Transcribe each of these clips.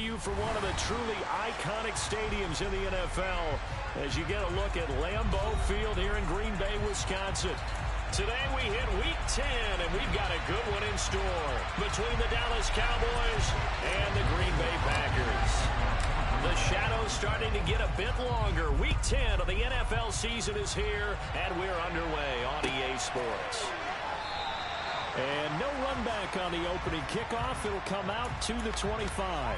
you for one of the truly iconic stadiums in the NFL as you get a look at Lambeau Field here in Green Bay, Wisconsin. Today we hit Week 10, and we've got a good one in store between the Dallas Cowboys and the Green Bay Packers. The shadow's starting to get a bit longer. Week 10 of the NFL season is here, and we're underway on EA Sports. And no run back on the opening kickoff. It'll come out to the 25.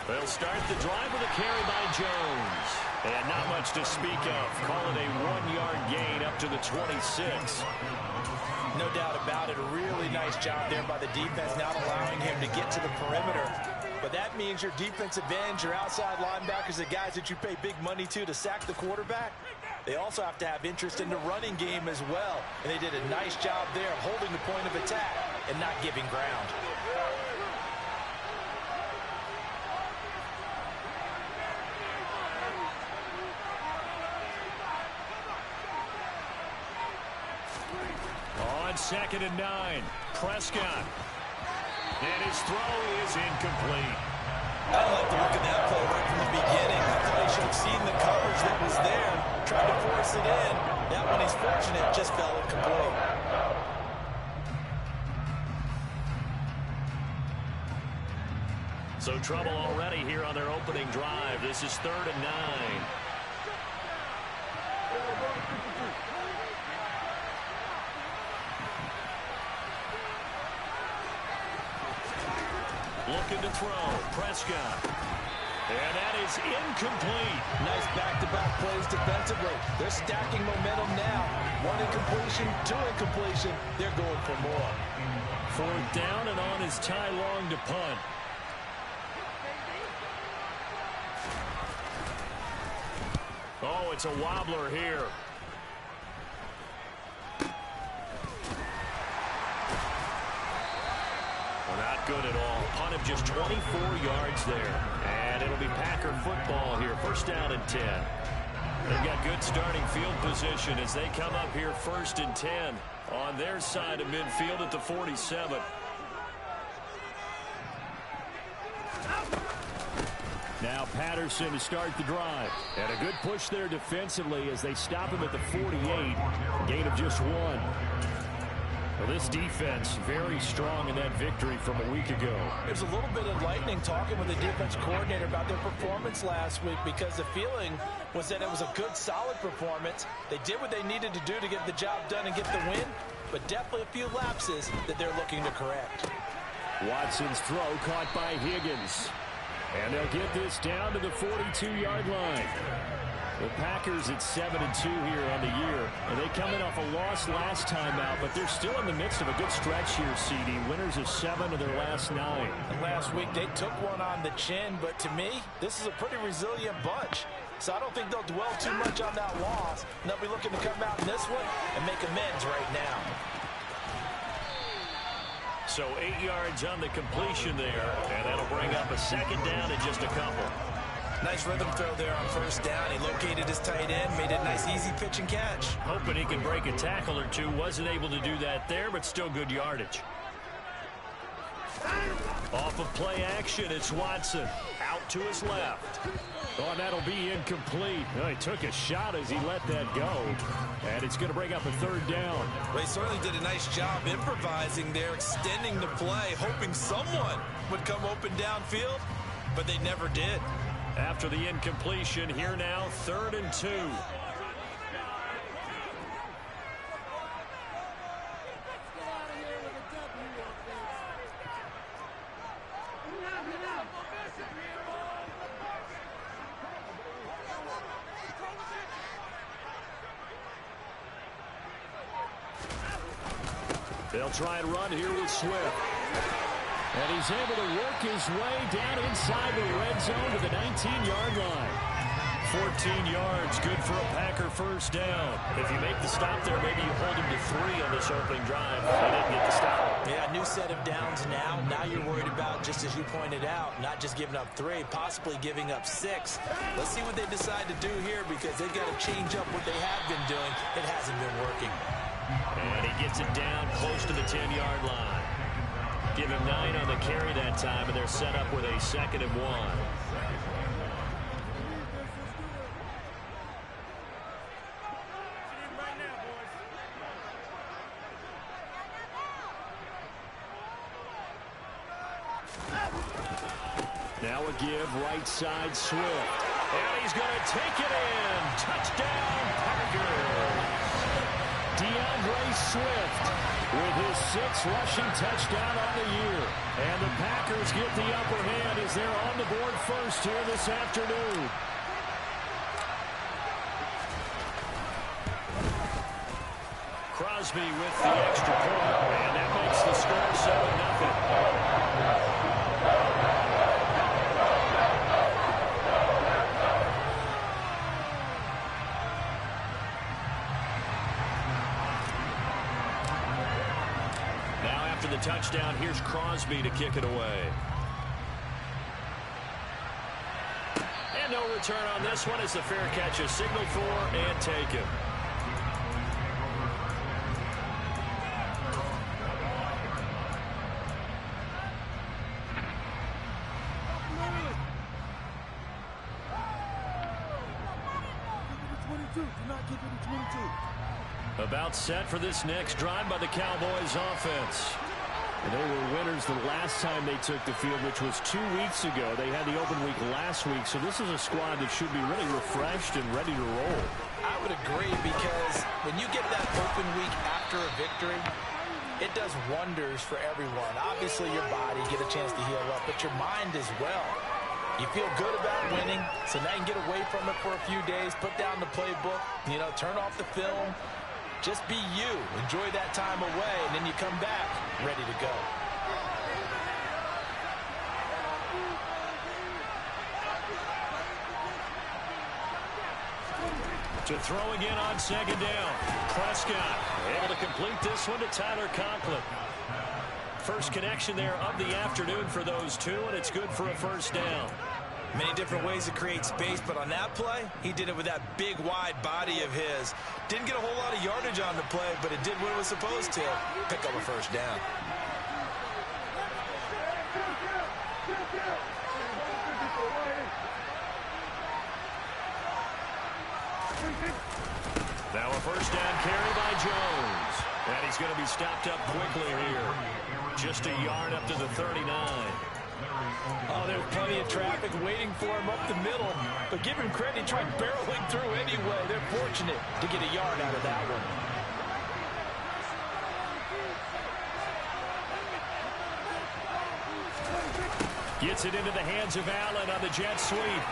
They'll start the drive with a carry by Jones. And not much to speak of. Call it a 1-yard gain up to the 26. No doubt about it. A really nice job there by the defense, not allowing him to get to the perimeter. But that means your defensive ends, your outside linebackers, the guys that you pay big money to sack the quarterback, they also have to have interest in the running game as well. And they did a nice job there of holding the point of attack and not giving ground. Second and 9. Prescott. And his throw is incomplete. I like the look of that play right from the beginning. I thought he should have seen the coverage that was there, tried to force it in. That one, he's fortunate, just fell incomplete. So trouble already here on their opening drive. This is 3rd and 9. Looking to throw. Prescott. And that is incomplete. Nice back-to-back plays defensively. They're stacking momentum now. 1 incompletion, 2 incompletion. They're going for more. 4th down and on his Ty Long to punt. Oh, it's a wobbler here. Not good at all. Punt of just 24 yards there. And it'll be Packer football here. 1st down and 10. They've got good starting field position as they come up here 1st and 10 on their side of midfield at the 47. Now Patterson to start the drive. And a good push there defensively as they stop him at the 48. Gain of just 1. Well, this defense very strong in that victory from a week ago. There's a little bit of lightning talking with the defense coordinator about their performance last week because the feeling was that it was a good, solid performance. They did what they needed to do to get the job done and get the win, but definitely a few lapses that they're looking to correct. Watson's throw caught by Higgins. And they'll get this down to the 42-yard line. The Packers at 7-2 here on the year. And they come in off a loss last time out, but they're still in the midst of a good stretch here, CD. Winners of 7 of their last 9. And last week they took one on the chin, but to me, this is a pretty resilient bunch. So I don't think they'll dwell too much on that loss. And they'll be looking to come out in this one and make amends right now. So 8 yards on the completion there, and that'll bring up a 2nd down and just a couple. Nice rhythm throw there on 1st down. He located his tight end, made it a nice, easy pitch and catch. Hoping he can break a tackle or two. Wasn't able to do that there, but still good yardage. Off of play action, it's Watson. Out to his left. Oh, and that'll be incomplete. Oh, he took a shot as he let that go. And it's going to bring up a 3rd down. Well, he certainly did a nice job improvising there, extending the play, hoping someone would come open downfield, but they never did. After the incompletion, here now, 3rd and 2. They'll try and run here with Swift. And he's able to work his way down inside the red zone to the 19-yard line. 14 yards, good for a Packer first down. If you make the stop there, maybe you hold him to 3 on this opening drive. They didn't get the stop. Yeah, new set of downs now. Now you're worried about, just as you pointed out, not just giving up 3, possibly giving up 6. Let's see what they decide to do here, because they've got to change up what they have been doing. It hasn't been working. And he gets it down close to the 10-yard line. Give him 9 on the carry that time, and they're set up with a 2nd and 1. Now a give, right side, Swift. And he's going to take it in. Touchdown, Packers. DeAndre Swift with his 6th rushing touchdown on the year. And the Packers get the upper hand as they're on the board first here this afternoon. Crosby with the extra point. And that makes the score 7-0. After the touchdown, here's Crosby to kick it away. And no return on this one as the fair catch is signaled for and taken. About set for this next drive by the Cowboys offense. And they were winners the last time they took the field, which was 2 weeks ago. They had the open week last week, so this is a squad that should be really refreshed and ready to roll. I would agree, because when you get that open week after a victory, it does wonders for everyone. Obviously, your body, get a chance to heal up, but your mind as well. You feel good about winning, so now you can get away from it for a few days, put down the playbook, turn off the film. Just be you. Enjoy that time away, and then you come back ready to go. To throw again on 2nd down. Prescott able to complete this one to Tyler Conklin. First connection there of the afternoon for those two, and it's good for a first down. Many different ways to create space, but on that play, he did it with that big, wide body of his. Didn't get a whole lot of yardage on the play, but it did what it was supposed to. Pick up a first down. Now a first down carry by Jones. And he's going to be stopped up quickly here. Just a yard up to the 39. Oh, there's plenty of traffic waiting for him up the middle. But give him credit, he tried barreling through anyway. They're fortunate to get a yard out of that one. Gets it into the hands of Allen on the jet sweep.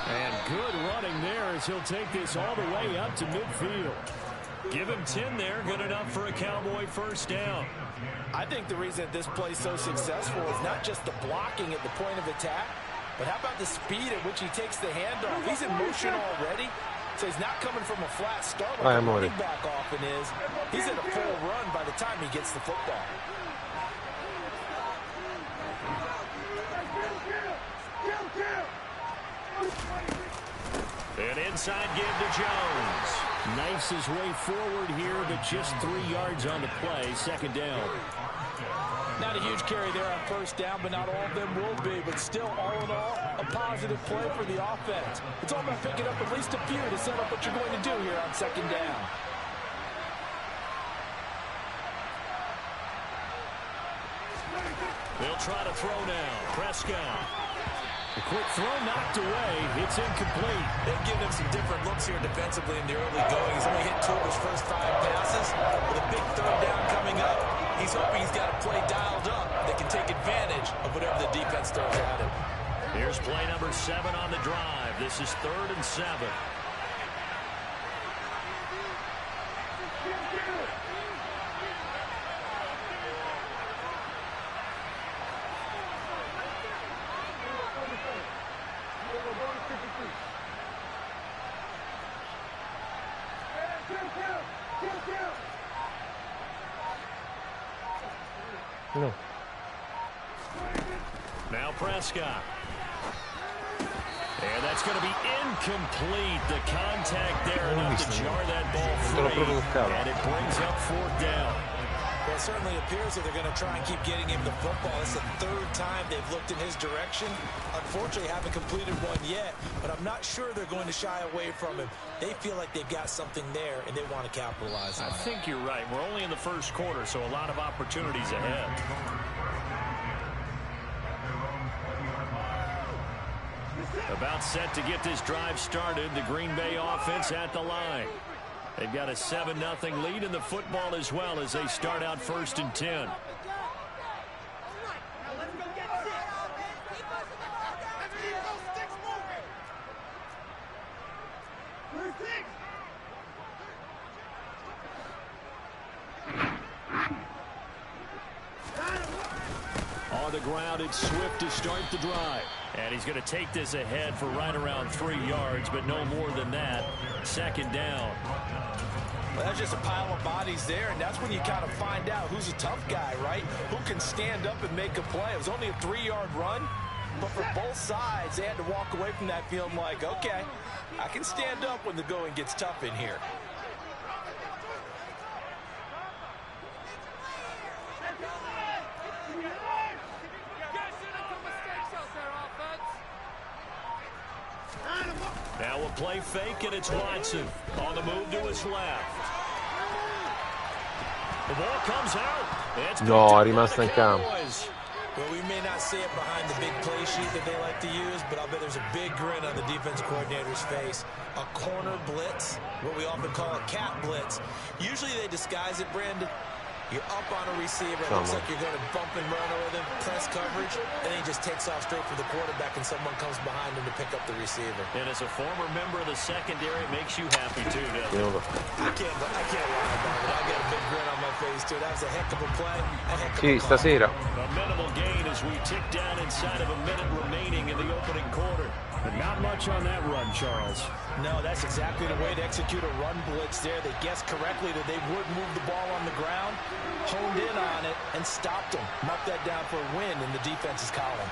And good running there as he'll take this all the way up to midfield. Give him 10 there, good enough for a Cowboy first down. I think the reason that this play is so successful is not just the blocking at the point of attack, but how about the speed at which he takes the handoff? He's in motion already, so he's not coming from a flat start like the running back often is. He's in a full run by the time he gets the football. An inside give to Jones. Knifes his way forward here, but just 3 yards on the play. 2nd down. Not a huge carry there on first down, but not all of them will be. But still, all in all, a positive play for the offense. It's all about picking up at least a few to set up what you're going to do here on 2nd down. They'll try to throw now. Prescott. A quick throw knocked away. It's incomplete. They've given him some different looks here defensively in the early going. He's only hit 2 of his first 5 passes. With a big 3rd down coming up, he's hoping he's got a play dialed up that can take advantage of whatever the defense throws at him. Here's play number 7 on the drive. This is 3rd and 7. No. Now Prescott. And that's going to be incomplete. The contact there enough to jar that ball free. And it brings up 4th down. Well, it certainly appears that they're going to try and keep getting him the football. It's the 3rd time they've looked in his direction. Unfortunately, haven't completed one yet, but I'm not sure they're going to shy away from him. They feel like they've got something there, and they want to capitalize on it. I think you're right. We're only in the 1st quarter, so a lot of opportunities ahead. About set to get this drive started. The Green Bay offense at the line. They've got a 7-0 lead in the football as well as they start out 1st and 10. On the ground, it's Swift to start the drive. And he's going to take this ahead for right around 3 yards, but no more than that. 2nd down. Well, that's just a pile of bodies there, and that's when you kind of find out who's a tough guy, right? Who can stand up and make a play. It was only a 3-yard run, but for both sides, they had to walk away from that feeling like, okay, I can stand up when the going gets tough in here. Now a play fake, and it's Watson on the move to his left. The ball comes out. No, è rimasta in campo. Well, we may not see it behind the big play sheet that they like to use, but I'll bet there's a big grin on the defense coordinator's face. A corner blitz, what we often call a cat blitz. Usually they disguise it, Brandon. You're up on a receiver. It looks like you're going to bump and run over them, press coverage, and then he just takes off straight for the quarterback, and someone comes behind him to pick up the receiver. And as a former member of the secondary, it makes you happy, too, doesn't it? I can't lie about it. I got a big grin on my face, too. That was a heck of a play. Sì, stasera. A minimal gain as we tick down inside of a minute remaining in the opening quarter. But not much on that run, Charles. No, that's exactly the way to execute a run blitz there. They guessed correctly that they would move the ball on the ground, honed in on it, and stopped them. Mark that down for a win in the defense's column.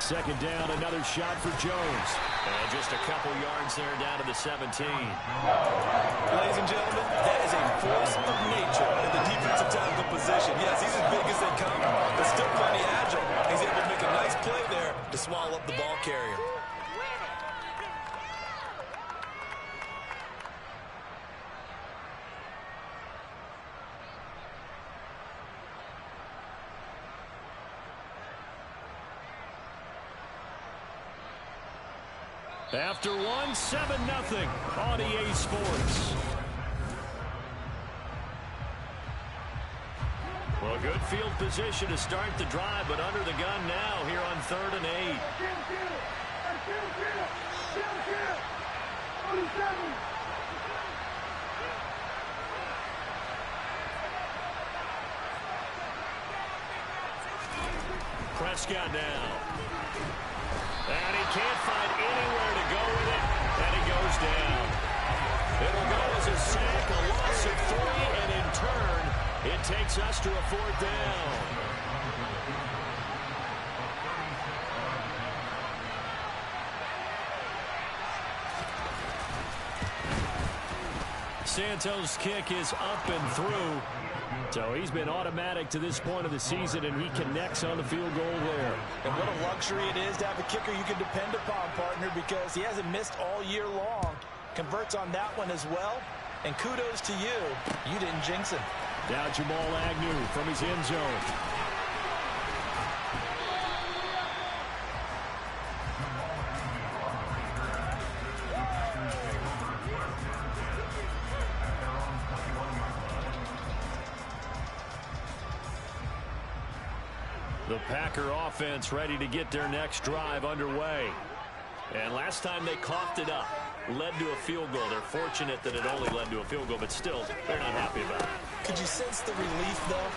2nd down, another shot for Jones. And just a couple yards there down to the 17. Ladies and gentlemen, that is a force of nature in the defensive tackle position. Yes, he's as big as they come, but still plenty agile. He's able to make a nice play there to swallow up the ball carrier. After one, 7-0 on EA Sports. Well, good field position to start the drive, but under the gun now here on 3rd and 8. Prescott now. And he can't find anywhere to go with it, and he goes down. It'll go as a sack, a loss of 3, and in turn, it takes us to a 4th down. Santos' kick is up and through. So he's been automatic to this point of the season, and he connects on the field goal there. And what a luxury it is to have a kicker you can depend upon, partner, because he hasn't missed all year long. Converts on that one as well. And kudos to you. You didn't jinx him. Now Jamal Agnew from his end zone. The Packer offense ready to get their next drive underway. And last time they coughed it up, led to a field goal. They're fortunate that it only led to a field goal, but still, they're not happy about it. Could you sense the relief, though,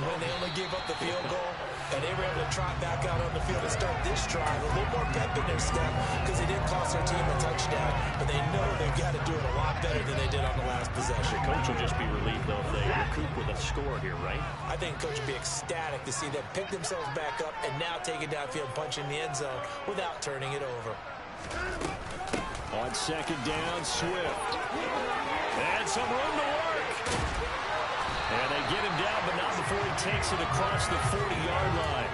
when they only gave up the field goal? And they were able to trot back out on the field and start this drive. A little more pep in their step because they didn't cost their team a touchdown. But they know they've got to do it a lot better than they did on the last possession. Coach will just be relieved, though, if they recoup with a score here, right? I think Coach will be ecstatic to see them pick themselves back up and now take it downfield, punch in the end zone without turning it over. On second down, Swift. And some room to work. And they get him down, but not before he takes it across the 40-yard line.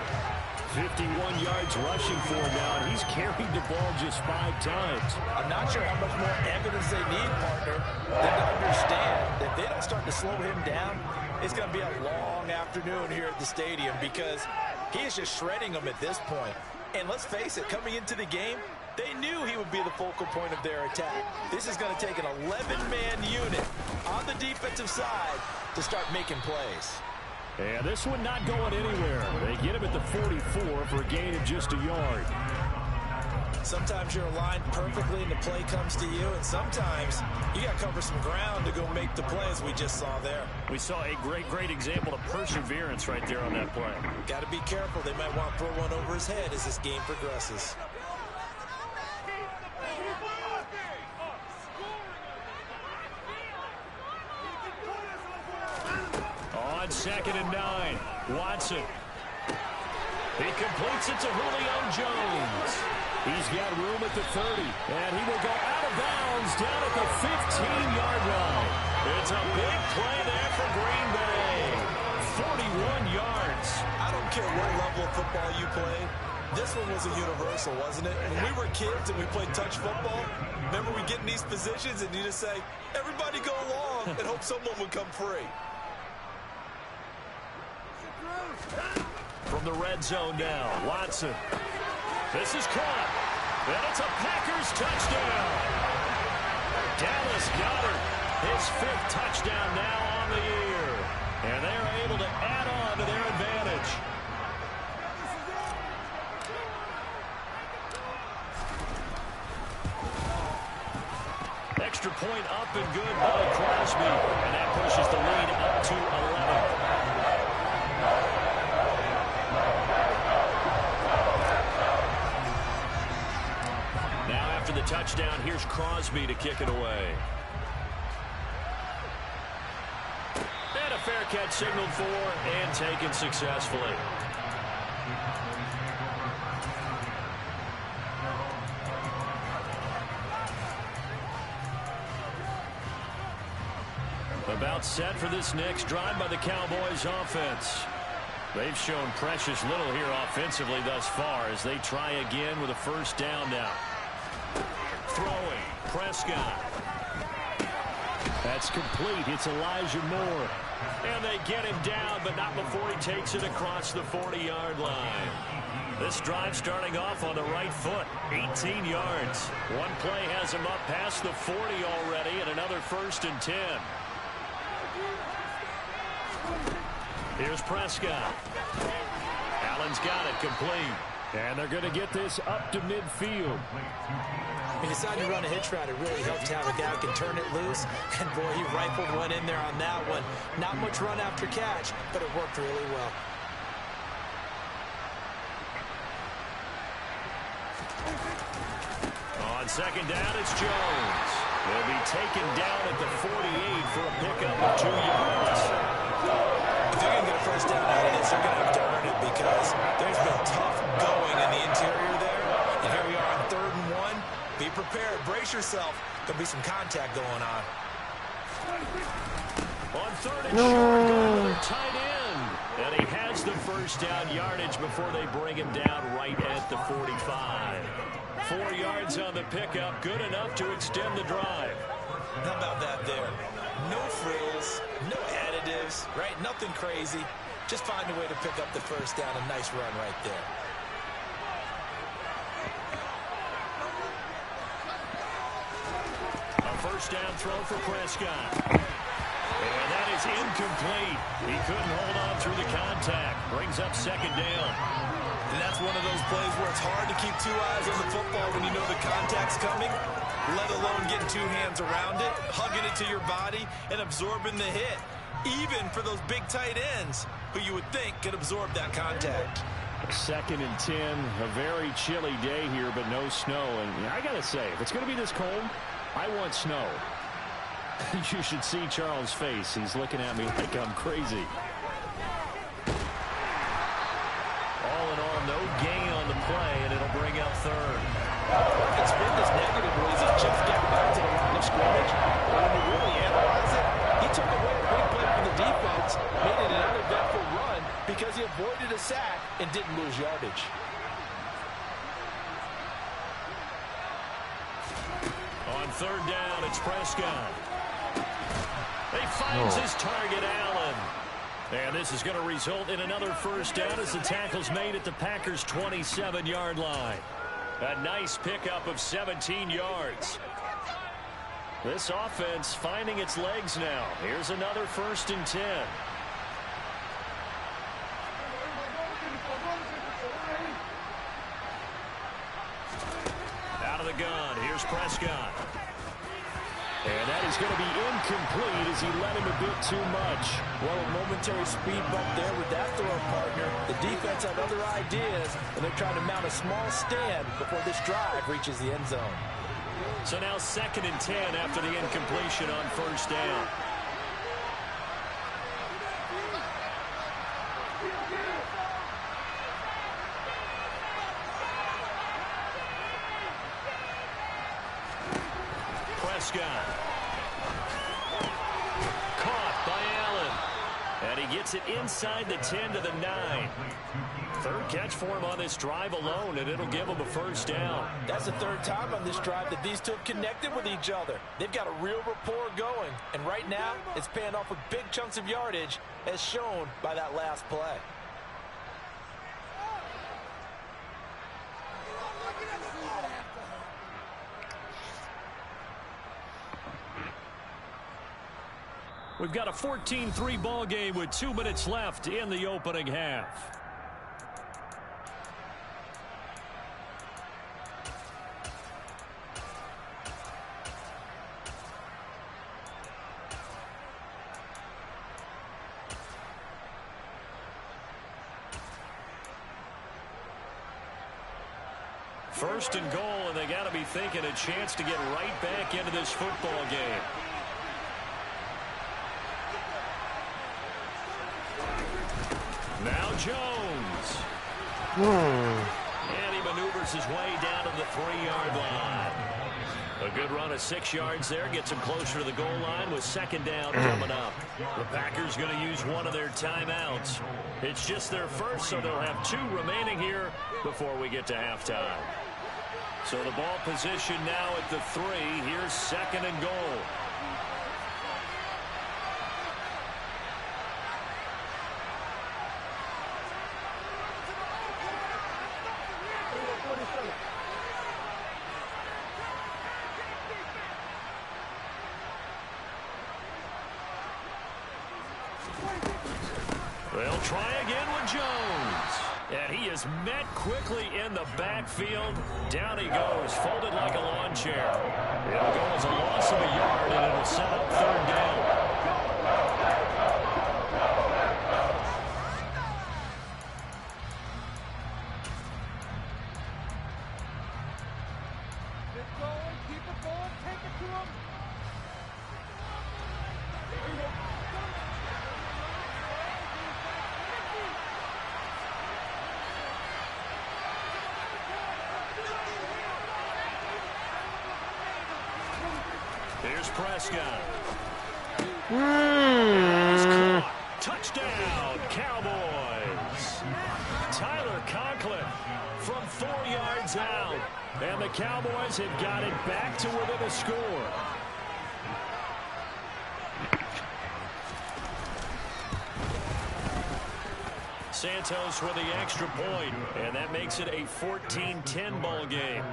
51 yards rushing for him now, and he's carried the ball just 5 times. I'm not sure how much more evidence they need, partner, than to understand that if they don't start to slow him down, it's going to be a long afternoon here at the stadium because he is just shredding them at this point. And let's face it, coming into the game, they knew he would be the focal point of their attack. This is going to take an 11-man unit on the defensive side to start making plays. And this one not going anywhere. They get him at the 44 for a gain of just a yard. Sometimes you're aligned perfectly and the play comes to you, and sometimes you got to cover some ground to go make the play, as we just saw there. We saw a great example of perseverance right there on that play. Got to be careful. They might want to throw one over his head as this game progresses. On second and 9, Watson. He completes it to Julio Jones. He's got room at the 30, and he will go out of bounds down at the 15-yard line. It's a big play there for Green Bay. 41 yards. I don't care what level of football you play. This one was a universal, wasn't it? When we were kids and we played touch football, remember we get in these positions and you just say, everybody go along, and hope someone would come free. From the red zone now, Watson. This is caught. And it's a Packers touchdown. Dallas Goedert, his 5th touchdown now on the year. And they're able to add on to their advantage. Extra point up and good by Crosby. And that pushes the lead up to 11. After the touchdown, here's Crosby to kick it away. And a fair catch signaled for and taken successfully. About set for this next drive by the Cowboys offense. They've shown precious little here offensively thus far as they try again with a first down now. Throwing, Prescott. That's complete. It's Elijah Moore. And they get him down, but not before he takes it across the 40-yard line. This drive starting off on the right foot, 18 yards. One play has him up past the 40 already, and another 1st and 10. Here's Prescott. Allen's got it complete. And they're going to get this up to midfield. He decided to run a hitch route. It really helped to have a guy who can turn it loose. And, boy, he rifled one in there on that one. Not much run after catch, but it worked really well. On second down, it's Jones. He'll be taken down at the 48 for a pickup of 2 yards. If they're going to get a first down out of this, they're going to have to earn it because there's been tough going in the interior there. And here we are on 3rd and 1. Be prepared. Brace yourself. There'll be some contact going on. On 3rd and short, another tight end. And he has the first down yardage before they bring him down right at the 45. 4 yards on the pickup. Good enough to extend the drive. How about that there? No frills, no additives, right? Nothing crazy. Just find a way to pick up the first down. A nice run right there. A first down throw for Prescott. And that is incomplete. He couldn't hold on through the contact. Brings up 2nd down. And that's one of those plays where it's hard to keep 2 eyes on the football when you know the contact's coming, let alone getting 2 hands around it, hugging it to your body, and absorbing the hit. even for those big tight ends who you would think could absorb that contact. 2nd and 10, a very chilly day here, but no snow. And I got to say, if it's going to be this cold, I want snow. You should see Charles' face. He's looking at me like I'm crazy. All in all, no gain on the play, and it'll bring up 3rd. What can spin this negatively is he just got back to the line of scrimmage. But when you really analyze it, he took away a big play from the defense, made it an uneventful run because he avoided a sack and didn't lose yardage. On 3rd down, it's Prescott. He finds his target, Allen. And this is going to result in another 1st down as the tackle's made at the Packers' 27-yard line. A nice pickup of 17 yards. This offense finding its legs now. Here's another 1st and 10. Out of the gun, here's Prescott. And that is going to be incomplete as he led him a bit too much. Well, a momentary speed bump there with that throw partner. The defense had other ideas, and they're trying to mount a small stand before this drive reaches the end zone. So now 2nd and 10 after the incompletion on 1st down. Prescott. Caught by Allen. And he gets it inside the 10 to the 9. 3rd catch for him on this drive alone, and it'll give him a 1st down. That's the 3rd time on this drive that these two have connected with each other. They've got a real rapport going, and right now it's paying off with big chunks of yardage as shown by that last play. We've got a 14-3 ball game with 2 minutes left in the opening half. First and goal, and they got to be thinking a chance to get right back into this football game. Now Jones. And he maneuvers his way down to the 3-yard line. A good run of 6 yards there. Gets him closer to the goal line with 2nd down coming up. The Packers going to use one of their timeouts. It's just their first, so they'll have 2 remaining here before we get to halftime. So the ball position now at the 3. Here's 2nd and goal. They'll try again with Jones. And he is met quickly in the backfield. Down he goes, folded like a lawn chair. It'll go as a loss of a yard, and it'll set up 3rd down. Here's Prescott. Touchdown, Cowboys. Tyler Conklin from 4 yards out. And the Cowboys have got it back to within a score. Santos with the extra point, and that makes it a 14-10 ball game.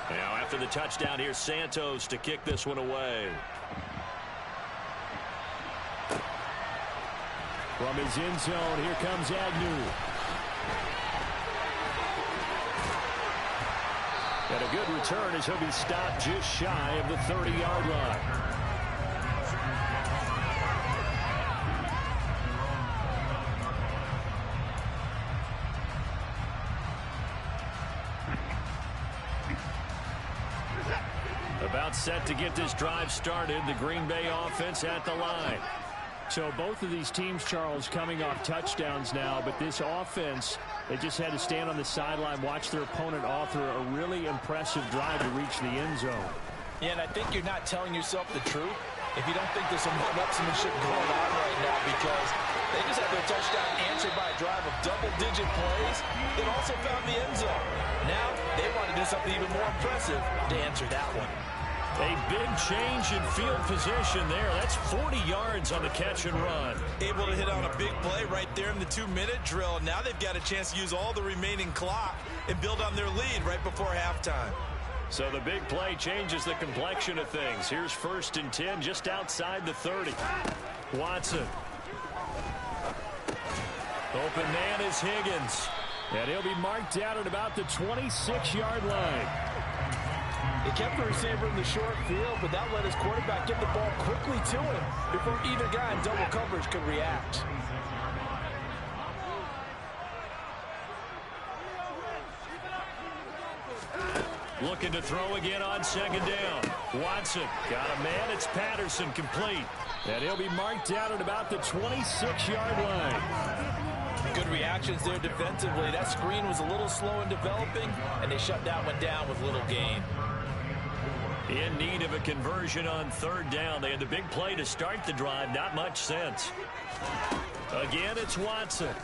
Now after the touchdown, here's Santos to kick this one away. From his end zone, here comes Agnew. And a good return as he'll be stopped just shy of the 30-yard line. About set to get this drive started. The Green Bay offense at the line. So both of these teams, Charles, coming off touchdowns now, but this offense, they just had to stand on the sideline, watch their opponent author a really impressive drive to reach the end zone. Yeah, and I think you're not telling yourself the truth if you don't think there's some one-upsmanship going on right now, because they just had their touchdown answered by a drive of double-digit plays that also found the end zone. Now they want to do something even more impressive to answer that one. A big change in field position there. That's 40 yards on the catch and run. Able to hit on a big play right there in the 2-minute drill. Now they've got a chance to use all the remaining clock and build on their lead right before halftime. So the big play changes the complexion of things. Here's 1st and 10 just outside the 30. Watson. Open man is Higgins. And he'll be marked out at about the 26-yard line. He kept the receiver in the short field, but that let his quarterback get the ball quickly to him before either guy in double coverage could react. Looking to throw again on 2nd down. Watson got a man. It's Patterson, complete. And he'll be marked out at about the 26-yard line. Good reactions there defensively. That screen was a little slow in developing, and they shut that one down with little gain. In need of a conversion on 3rd down. They had the big play to start the drive. Not much sense. Again, it's Watson.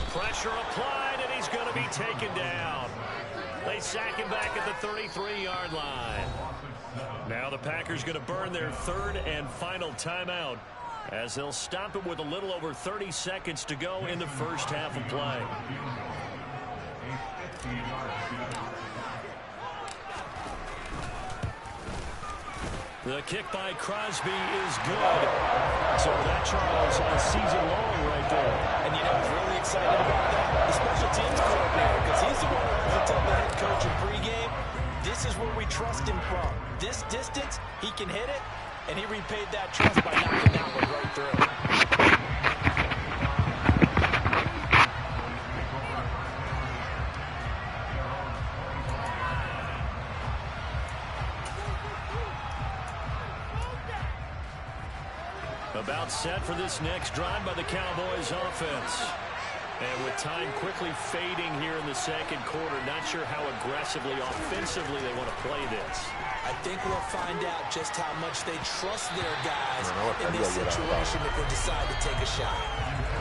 Pressure applied, and he's going to be taken down. They sack him back at the 33-yard line. Now the Packers going to burn their 3rd and final timeout as they'll stop it with a little over 30 seconds to go in the first half of play. The kick by Crosby is good. So that, Charles, a season long right there. And you know who's really excited about that? The special teams coordinator, because he's the one who has to tell the head coach in pregame, this is where we trust him from. This distance, he can hit it, and he repaid that trust by knocking that one right through. About set for this next drive by the Cowboys offense. And with time quickly fading here in the 2nd quarter, not sure how aggressively, offensively they want to play this. I think we'll find out just how much they trust their guys in this situation if they decide to take a shot.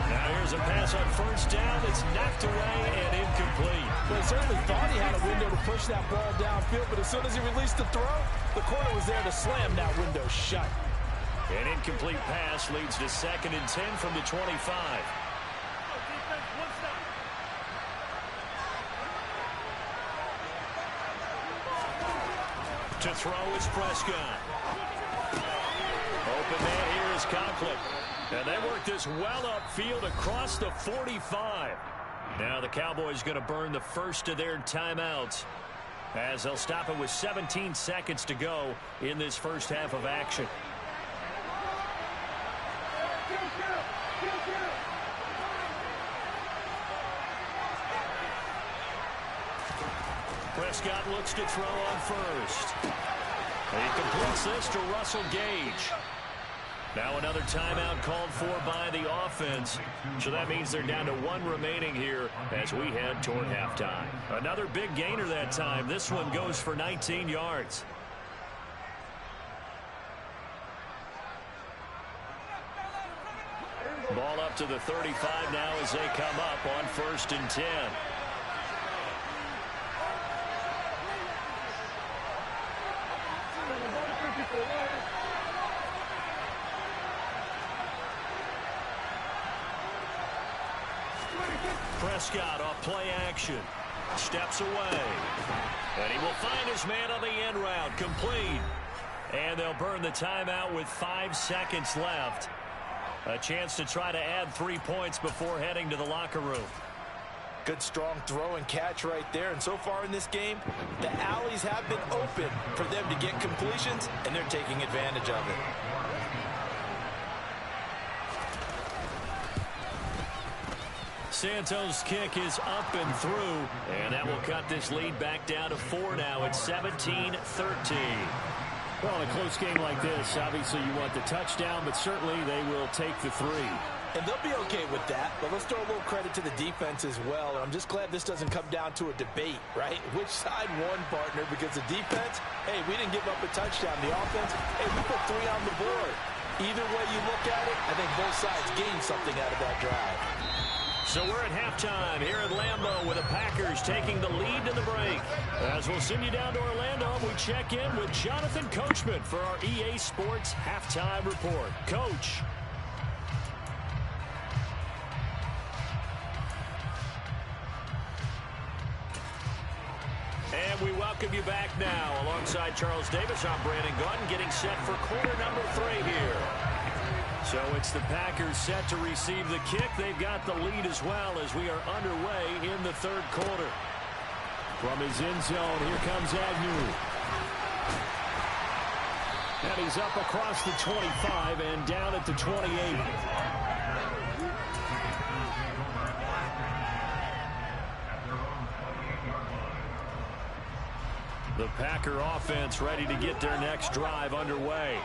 Now here's a pass on 1st down. It's knocked away and incomplete. Well, he certainly thought he had a window to push that ball downfield, but as soon as he released the throw, the corner was there to slam that window shut. An incomplete pass leads to 2nd and 10 from the 25. To throw is Prescott. Open man here is Conklin. And they work this well upfield across the 45. Now the Cowboys going to burn the first of their timeouts as they'll stop it with 17 seconds to go in this first half of action. Prescott looks to throw on 1st. He completes this to Russell Gage. Now another timeout called for by the offense. So that means they're down to 1 remaining here as we head toward halftime. Another big gainer that time. This one goes for 19 yards. Ball up to the 35 now as they come up on 1st and 10. Prescott off play action. Steps away. And he will find his man on the end route. Complete. And they'll burn the timeout with 5 seconds left. A chance to try to add 3 points before heading to the locker room. Good strong throw and catch right there. And so far in this game, the alleys have been open for them to get completions, and they're taking advantage of it. Santos' kick is up and through, and that will cut this lead back down to 4 now. It's 17-13. Well, in a close game like this, obviously you want the touchdown, but certainly they will take the 3. And they'll be okay with that, but let's throw a little credit to the defense as well. I'm just glad this doesn't come down to a debate, right? Which side won, partner? Because the defense, hey, we didn't give up a touchdown. The offense, hey, we put 3 on the board. Either way you look at it, I think both sides gained something out of that drive. So we're at halftime here at Lambeau with the Packers taking the lead in the break. As we'll send you down to Orlando, we check in with Jonathan Coachman for our EA Sports Halftime Report. Coach. And we welcome you back now. Alongside Charles Davis, I'm Brandon Gunn, getting set for quarter number 3 here. So it's the Packers set to receive the kick. They've got the lead as well as we are underway in the 3rd quarter. From his end zone, here comes Agnew. And he's up across the 25 and down at the 28. The Packer offense ready to get their next drive underway.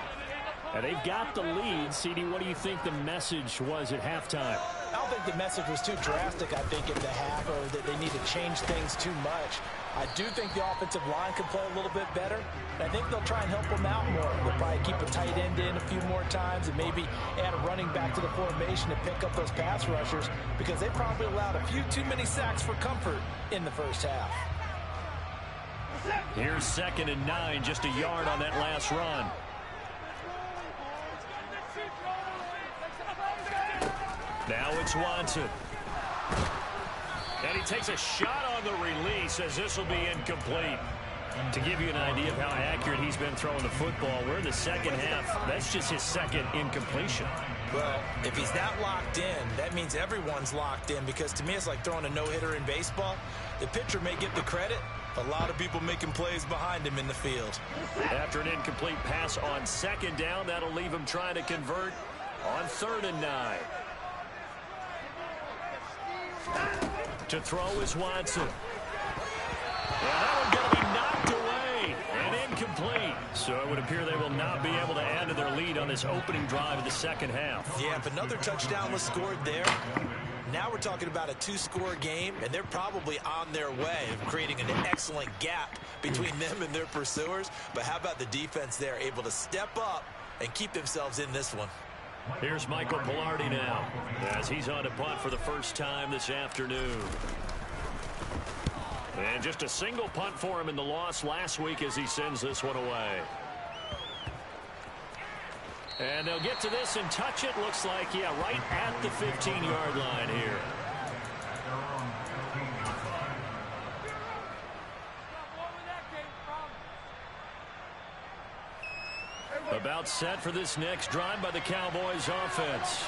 And they've got the lead. CD, what do you think the message was at halftime? I don't think the message was too drastic, I think, at the half, or that they need to change things too much. I do think the offensive line can play a little bit better. And I think they'll try and help them out more. They'll probably keep a tight end in a few more times and maybe add a running back to the formation to pick up those pass rushers, because they probably allowed a few too many sacks for comfort in the first half. Here's 2nd and 9, just a yard on that last run. Now it's Watson. And he takes a shot on the release as this will be incomplete. To give you an idea of how accurate he's been throwing the football, we're in the 2nd half. That's just his 2nd incompletion. Well, if he's not locked in, that means everyone's locked in, because to me it's like throwing a no-hitter in baseball. The pitcher may get the credit, a lot of people making plays behind him in the field. After an incomplete pass on 2nd down, that'll leave him trying to convert on 3rd and 9. To throw is Watson. And that one's going to be knocked away and incomplete. So it would appear they will not be able to add to their lead on this opening drive of the 2nd half. Yeah, if another touchdown was scored there, now we're talking about a 2-score game, and they're probably on their way of creating an excellent gap between them and their pursuers. But how about the defense there, able to step up and keep themselves in this one? Here's Michael Pilardi now as he's on to punt for the first time this afternoon. And just a single punt for him in the loss last week as he sends this one away. And they'll get to this and touch it. Looks like, yeah, right at the 15-yard line here. About set for this next drive by the Cowboys offense.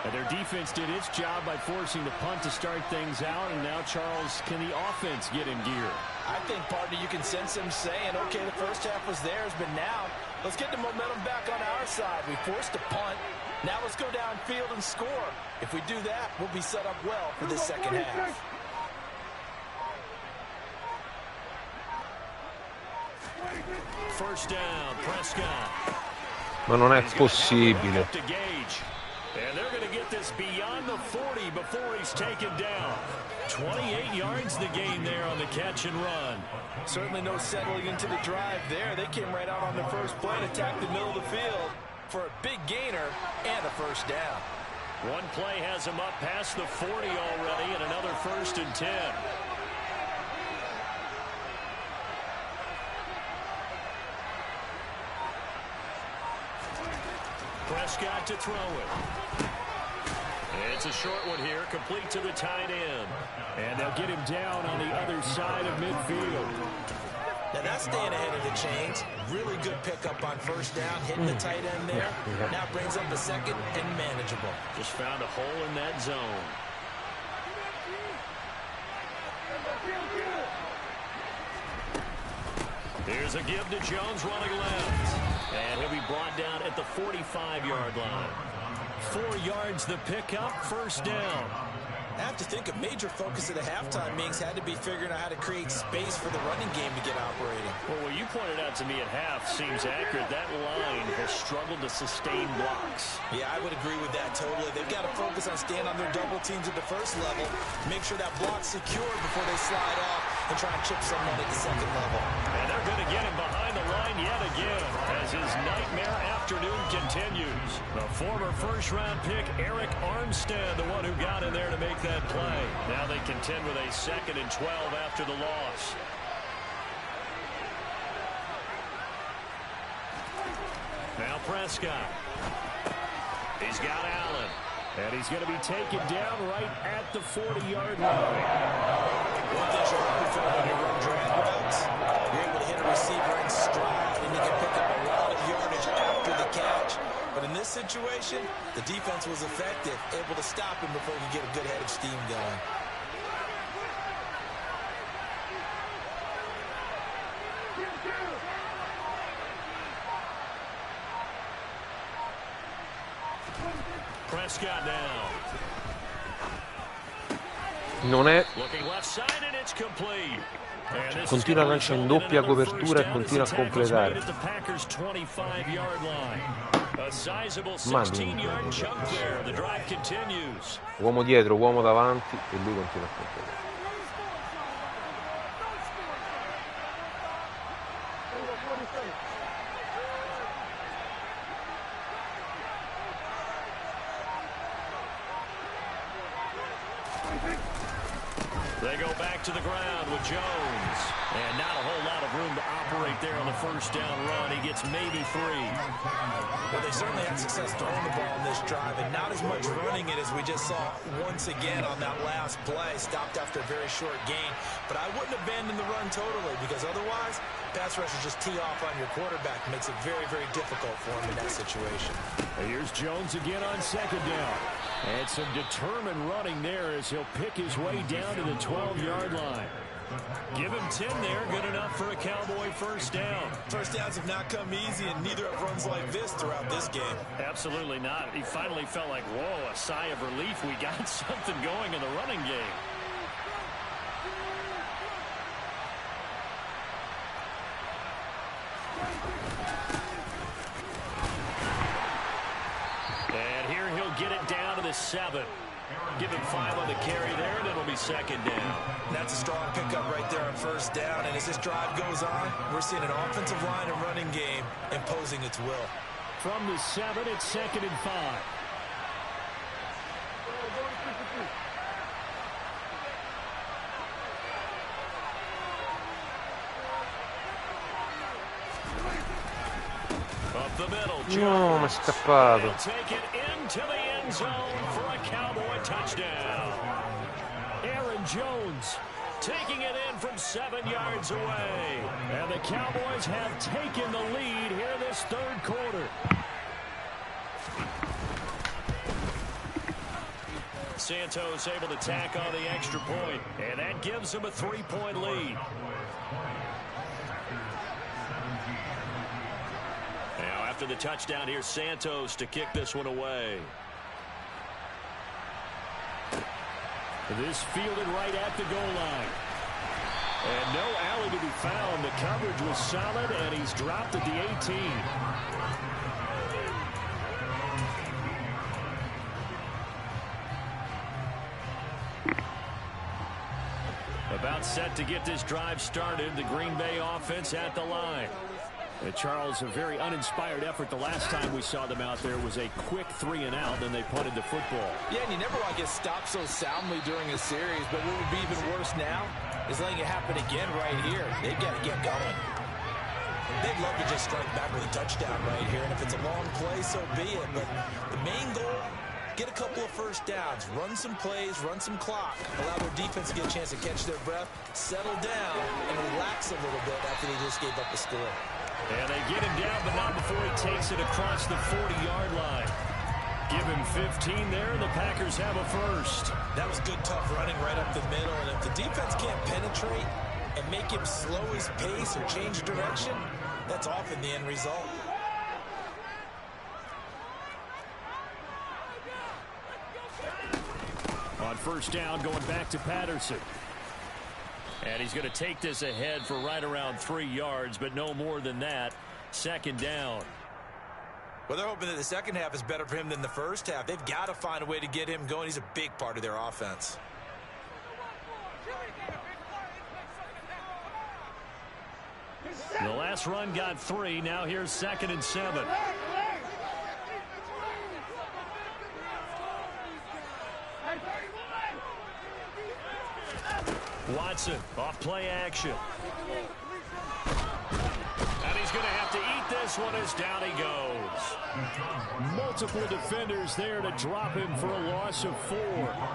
And their defense did its job by forcing the punt to start things out. And now, Charles, can the offense get in gear? I think, partner, you can sense them saying, okay, the first half was theirs, but now let's get the momentum back on our side. We forced a punt. Now let's go downfield and score. If we do that, we'll be set up well for this 2nd half. First down, Prescott. Ma non è possibile. And they're going to get this beyond the 40 before he's taken down. 28 yards the gain there on the catch and run. Certainly no settling into the drive there. They came right out on the first play and attacked the middle of the field for a big gainer and a first down. One play has him up past the 40 already, and another 1st and 10. Prescott to throw it. It's a short one here, complete to the tight end. And they'll get him down on the other side of midfield. Now that's staying ahead of the chains. Really good pickup on first down, hitting the tight end there. Now brings up the 2nd and manageable. Just found a hole in that zone. Here's a give to Jones running left. And he'll be brought down at the 45-yard line. 4 yards the pickup, first down. I have to think a major focus at the halftime meetings had to be figuring out how to create space for the running game to get operating. Well, what you pointed out to me at half seems accurate. That line has struggled to sustain blocks. Yeah, I would agree with that totally. They've got to focus on staying on their double teams at the first level, make sure that block's secured before they slide off and try and chip someone at the second level. And they're going to get him behind the line yet again as his nightmare afternoon continues. The former first-round pick, Eric Armstead, the one who got in there to make that play. Now they contend with a 2nd and 12 after the loss. Now Prescott. He's got Allen. And he's going to be taken down right at the 40-yard line. One thing you're looking for when you run drag routes, you're able to hit a receiver in stride, and you can pick up a lot of yardage after the catch. But in this situation, the defense was effective, able to stop him before he could get a good head of steam going. Prescott now. Non è... Looking left side and it's complete. Continua a lanciare in doppia copertura e continua a completare. Uomo dietro, uomo davanti e lui continua a completare. They go back to the ground with Jones. And not a whole lot of room to operate there on the first down run. He gets maybe 3. Well, they certainly had success throwing the ball on this drive, and not as much running it as we just saw once again on that last play. Stopped after a very short gain. But I wouldn't abandon the run totally, because otherwise, pass rushers just tee off on your quarterback. It makes it very, very difficult for him in that situation. Here's Jones again on 2nd down. And some determined running there as he'll pick his way down to the 12-yard line. Give him 10 there, good enough for a Cowboy first down. First downs have not come easy, and neither have runs like this throughout this game. Absolutely not. He finally felt like, whoa, a sigh of relief. We got something going in the running game. And here he'll get it down to the 7. Give him 5 on the carry there, and it'll be 2nd down. That's a strong pickup right there on first down. And as this drive goes on, we're seeing an offensive line and running game imposing its will. From the 7, it's 2nd and 5. Up the middle, No, mi è scappato. take it into the end zone for a Cowboy touchdown. Aaron Jones taking it in from 7 yards away. And the Cowboys have taken the lead here this 3rd quarter. Santos able to tack on the extra point, and that gives him a 3-point lead. Now after the touchdown, here's Santos to kick this one away. This fielded right at the goal line. And no alley to be found. The coverage was solid, and he's dropped at the 18. About set to get this drive started. The Green Bay offense at the line. Charles, a very uninspired effort. The last time we saw them out there was a quick 3-and-out, and they punted the football. Yeah, and you never want to get stopped so soundly during a series, but what would be even worse now is letting it happen again right here. They've got to get going. They'd love to just strike back with a touchdown right here, and if it's a long play, so be it. But the main goal, get a couple of first downs, run some plays, run some clock, allow their defense to get a chance to catch their breath, settle down, and relax a little bit after they just gave up the score. And they get him down, but not before he takes it across the 40-yard line. Give him 15 there, and the Packers have a first. That was good, tough running right up the middle, and if the defense can't penetrate and make him slow his pace or change direction, that's often the end result. On first down, going back to Patterson. And he's going to take this ahead for right around 3 yards, but no more than that. Second down. Well, they're hoping that the second half is better for him than the first half. They've got to find a way to get him going. He's a big part of their offense. The last run got 3. Now here's 2nd and 7. Watson off play action. And he's going to have to eat this one as down he goes. Multiple defenders there to drop him for a loss of 4.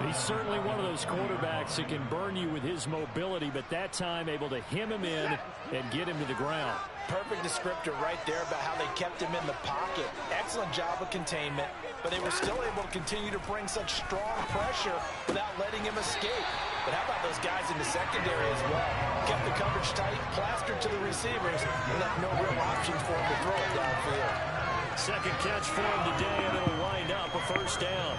He's certainly one of those quarterbacks that can burn you with his mobility, but that time able to hem him in and get him to the ground. Perfect descriptor right there about how they kept him in the pocket. Excellent job of containment, but they were still able to continue to bring such strong pressure without letting him escape. But how about those guys in the secondary as well? Kept the coverage tight, plastered to the receivers, and left no real options for him to throw it downfield. Second catch for him today, and it'll wind up a first down.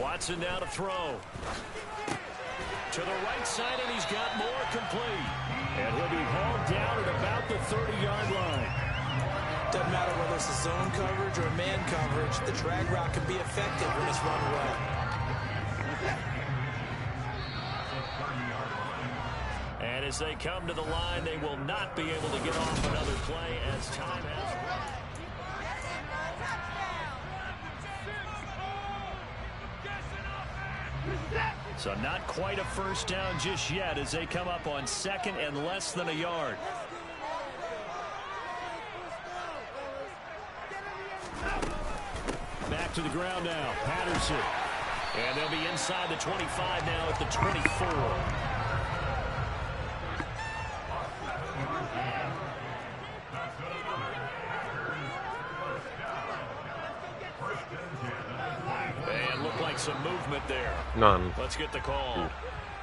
Watson now to throw. To the right side, and he's got more complete. And he'll be hauled down at about the 30-yard line. Doesn't matter whether it's a zone coverage or a man coverage, the drag route can be effective when it's run well. And as they come to the line, they will not be able to get off another play as time has run. So not quite a first down just yet as they come up on 2nd and less than a yard. Back to the ground now. Patterson. And they'll be inside the 25 now at the 24. Some movement there. None. Let's get the call.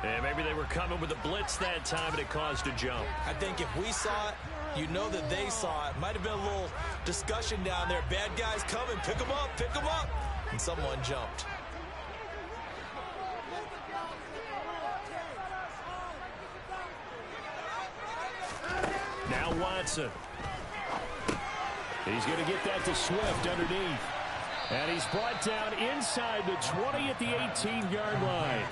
And maybe they were coming with a blitz that time and it caused a jump. I think if we saw it, you know that they saw it. Might have been a little discussion down there. Bad guys coming. Pick them up. Pick them up. And someone jumped. Now Watson. He's going to get that to Swift underneath. And he's brought down inside the 20 at the 18-yard line.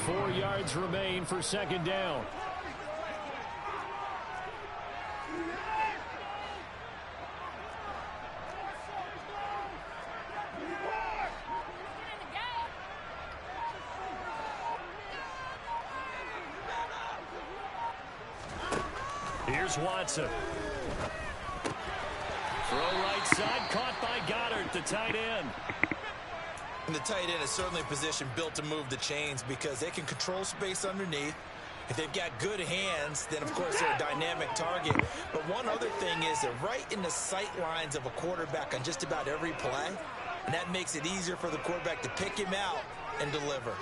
4 yards remain for second down. Here's Watson. Throw right side, caught by Goddard, the tight end. And the tight end is certainly a position built to move the chains because they can control space underneath. If they've got good hands, then of course they're a dynamic target. But one other thing is they're right in the sight lines of a quarterback on just about every play. And that makes it easier for the quarterback to pick him out and deliver.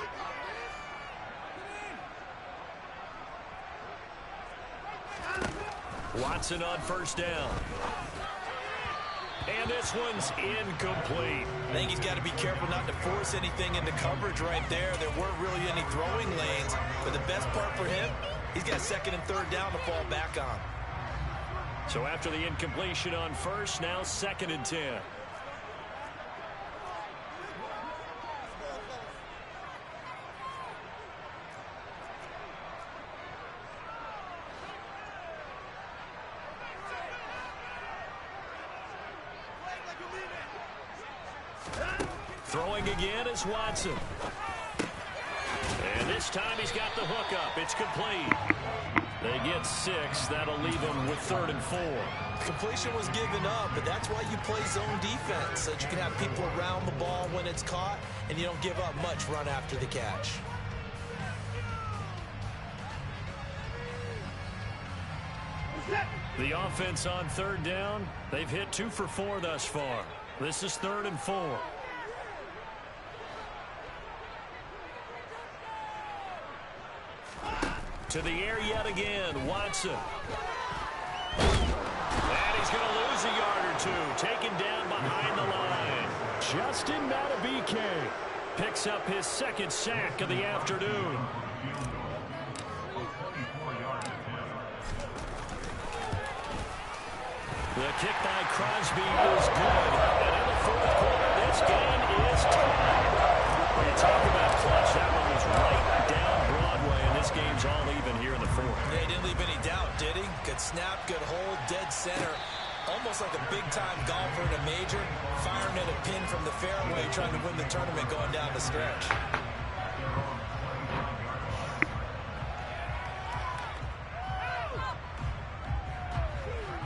Watson on first down. And this one's incomplete. I think he's got to be careful not to force anything into coverage right there. There weren't really any throwing lanes. But the best part for him, he's got second and third down to fall back on. So after the incompletion on first, now 2nd and 10. Throwing again is Watson. And this time he's got the hookup. It's complete. They get 6. That'll leave them with 3rd and 4. Completion was given up, but that's why you play zone defense, so that you can have people around the ball when it's caught, and you don't give up much run after the catch. The offense on 3rd down, they've hit 2 for 4 thus far. This is 3rd and 4. To the air yet again, Watson. And he's going to lose a yard or 2, taken down behind the line. Justin Madden picks up his 2nd sack of the afternoon. The kick by Crosby is good. And in the 4th quarter, this game is tied. You talk about clutch. That one was right down Broadway, and this game's all even here in the 4th. Yeah, he didn't leave any doubt, did he? Good snap, good hold, dead center. Almost like a big-time golfer in a major, firing at a pin from the fairway, trying to win the tournament going down the stretch.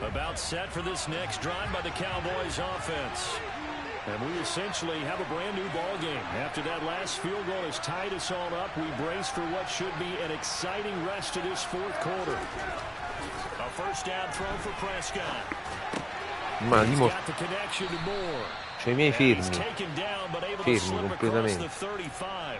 About set for this next drive by the Cowboys offense. And we essentially have a brand new ball game. After that last field goal has tied us all up, we brace for what should be an exciting rest of this 4th quarter. A 1st down throw for Prescott. Ma He's got the connection to Moore. C'ho I miei He's fermi. taken down, but able to slip across completamente. the 35.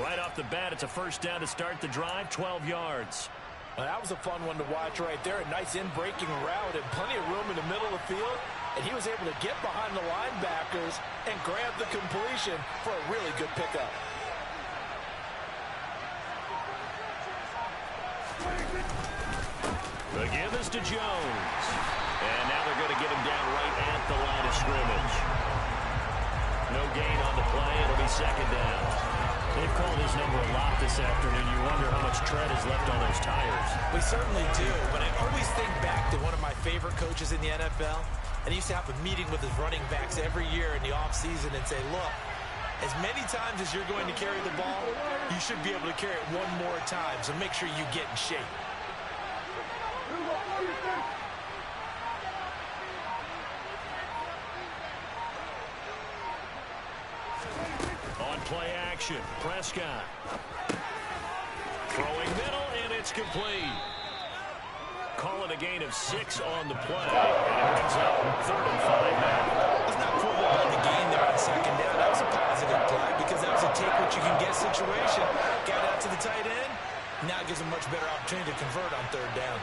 Right off the bat, it's a 1st down to start the drive, 12 yards. Well, that was a fun one to watch right there. A nice in-breaking route and plenty of room in the middle of the field. And he was able to get behind the linebackers and grab the completion for a really good pickup. The give is to Jones. And now they're going to get him down right at the line of scrimmage. No gain on the play. It'll be 2nd down. They've called his number a lot this afternoon. You wonder how much tread is left on those tires. We certainly do, but I always think back to one of my favorite coaches in the NFL, and he used to have a meeting with his running backs every year in the offseason and say, look, as many times as you're going to carry the ball, you should be able to carry it one more time, so make sure you get in shape. Play action. Prescott. Throwing middle, and it's complete. Call it a gain of 6 on the play. And it brings up 3rd and 5 now. Let's not quibble about the gain there on 2nd down. That was a positive play because that was a take-what-you-can-get situation. Got out to the tight end. Now it gives him a much better opportunity to convert on 3rd down.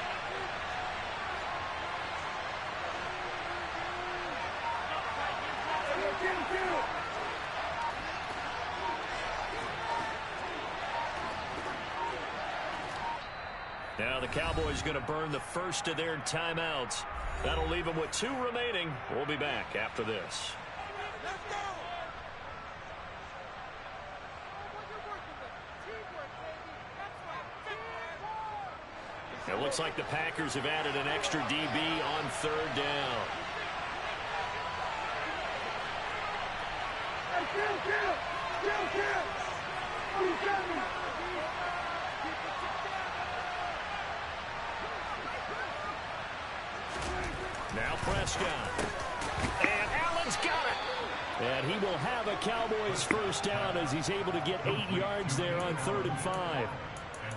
Now the Cowboys going to burn the first of their timeouts. That'll leave them with 2 remaining. We'll be back after this. It looks like the Packers have added an extra DB on 3rd down. Now Prescott. And Allen's got it. And he will have a Cowboys 1st down as he's able to get 8 yards there on 3rd and 5.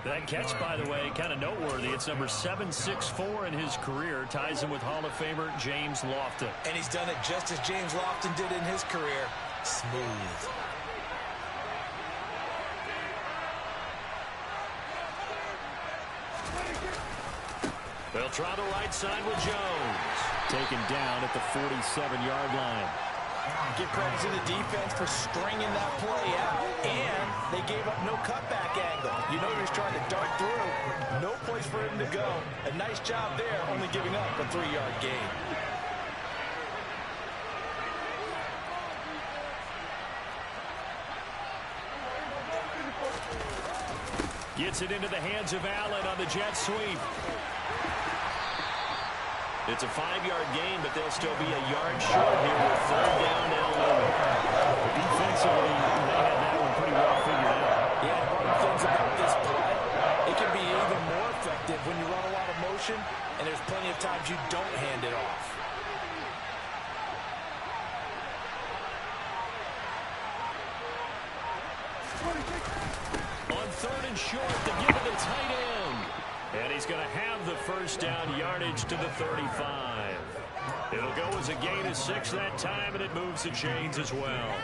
That catch, by the way, kind of noteworthy. It's number 764 in his career. Ties him with Hall of Famer James Lofton. And he's done it just as James Lofton did in his career. Smooth. They'll try the right side with Jones. Taken down at the 47-yard line. Give credit to the defense for stringing that play out. And they gave up no cutback angle. You know he was trying to dart through. No place for him to go. A nice job there, only giving up a 3-yard gain. Gets it into the hands of Allen on the jet sweep. It's a 5-yard gain, but they'll still be a yard short here with 3rd down now. Defensively, they had that one pretty well figured out. Yeah, one of the things about this play, it can be even more effective when you and short to give it to tight end. And he's going to have the first down yardage to the 35. It'll go as a gain of 6 that time, and it moves the chains as well.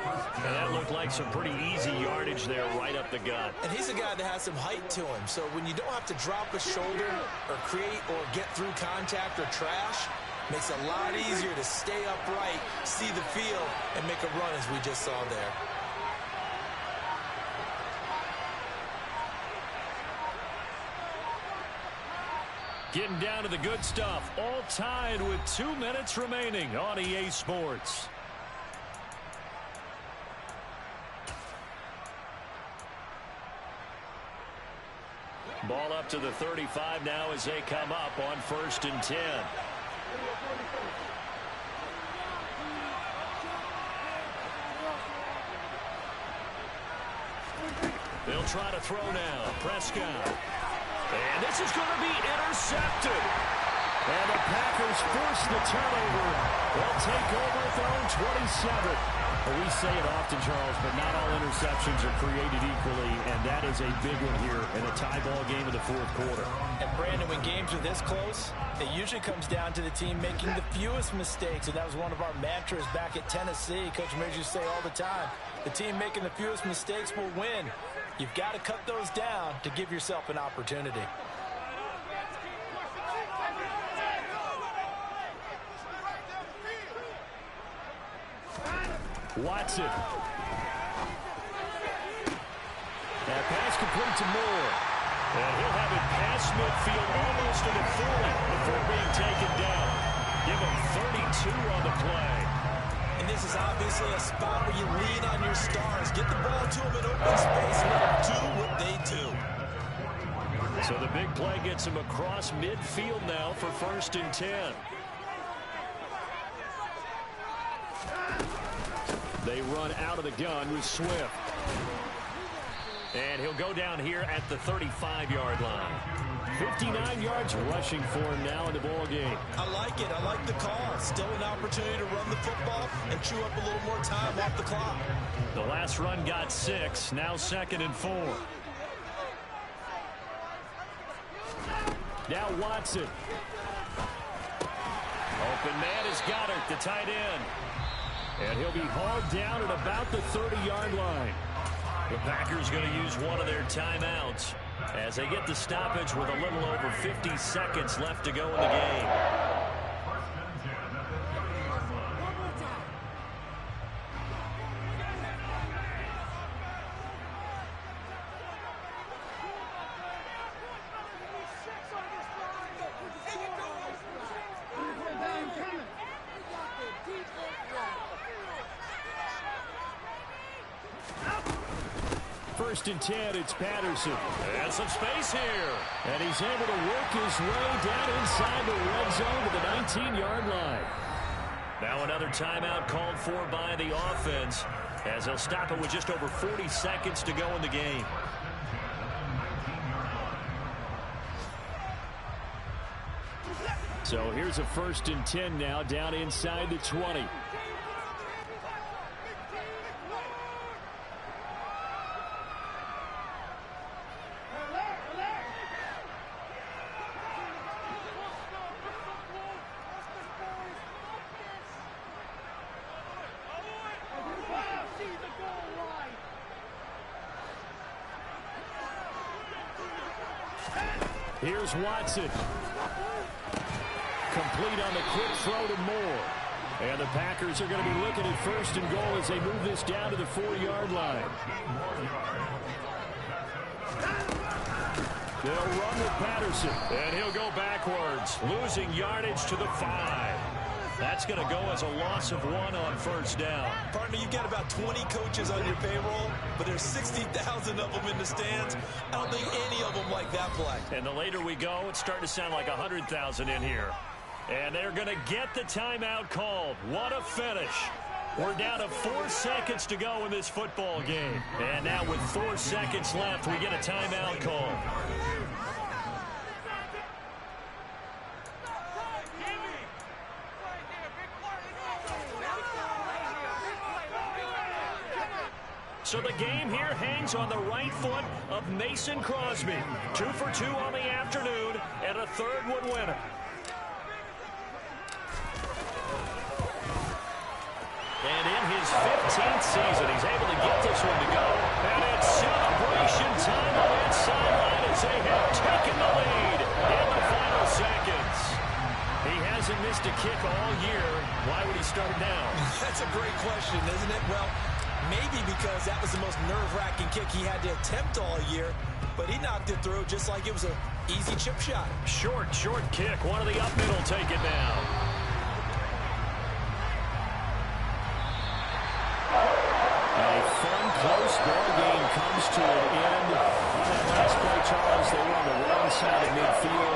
And that looked like some pretty easy yardage there right up the gut. And he's a guy that has some height to him, so when you don't have to drop a shoulder or create or get through contact or trash, makes it a lot easier to stay upright, see the field, and make a run as we just saw there. Getting down to the good stuff, all tied with 2 minutes remaining on EA Sports. Ball up to the 35 now as they come up on 1st and 10. They'll try to throw now. Prescott. And this is going to be intercepted. And the Packers force the turnover. They'll take over at their own 27. Well, we say it often, Charles, but not all interceptions are created equally, and that is a big one here in a tie ball game in the 4th quarter. And, Brandon, when games are this close, it usually comes down to the team making the fewest mistakes, and that was one of our mantras back at Tennessee. Coach Mears used to say all the time, the team making the fewest mistakes will win. You've got to cut those down to give yourself an opportunity. Watson. That pass complete to Moore. And he'll have it past midfield almost to the 40 before being taken down. Give him 32 on the play. And this is obviously a spot where you lean on your stars. Get the ball to them in open space and let them do what they do. So the big play gets him across midfield now for 1st and 10. They run out of the gun with Swift. And he'll go down here at the 35-yard line. 59 yards rushing for him now in the ball game. I like it. I like the call. Still an opportunity to run the football and chew up a little more time off the clock. The last run got 6. Now 2nd and 4. Now Watson. Open man is Goddard, the tight end. And he'll be hauled down at about the 30-yard line. The Packers going to use one of their timeouts as they get the stoppage with a little over 50 seconds left to go in the game. First and 10, it's Patterson. And some space here. And he's able to work his way down inside the red zone to the 19-yard line. Now another timeout called for by the offense as they'll stop it with just over 40 seconds to go in the game. So here's a 1st and 10 now down inside the 20. Here's Watson. Complete on the quick throw to Moore. And the Packers are going to be looking at 1st and goal as they move this down to the 4-yard line. They'll run with Patterson. And he'll go backwards, losing yardage to the 5. That's going to go as a loss of 1 on 1st down. Partner, you've got about 20 coaches on your payroll, but there's 60,000 of them in the stands. I don't think any of them like that play. And the later we go, it's starting to sound like 100,000 in here. And they're going to get the timeout called. What a finish. We're down to 4 seconds to go in this football game. And now with 4 seconds left, we get a timeout call. So the game here hangs on the right foot of Mason Crosby. 2 for 2 on the afternoon, and a third would win it. And in his 15th season, he's able to get this one to go. And it's celebration time on that sideline as they have taken the lead in the final seconds. He hasn't missed a kick all year. Why would he start now? That's a great question, isn't it? Well, maybe because that was the most nerve-wracking kick he had to attempt all year, but he knocked it through just like it was an easy chip shot. Short kick. One of the up middle take it now. A fun, close ball game comes to an end. On that last play, Charles, they were on the wrong side of midfield.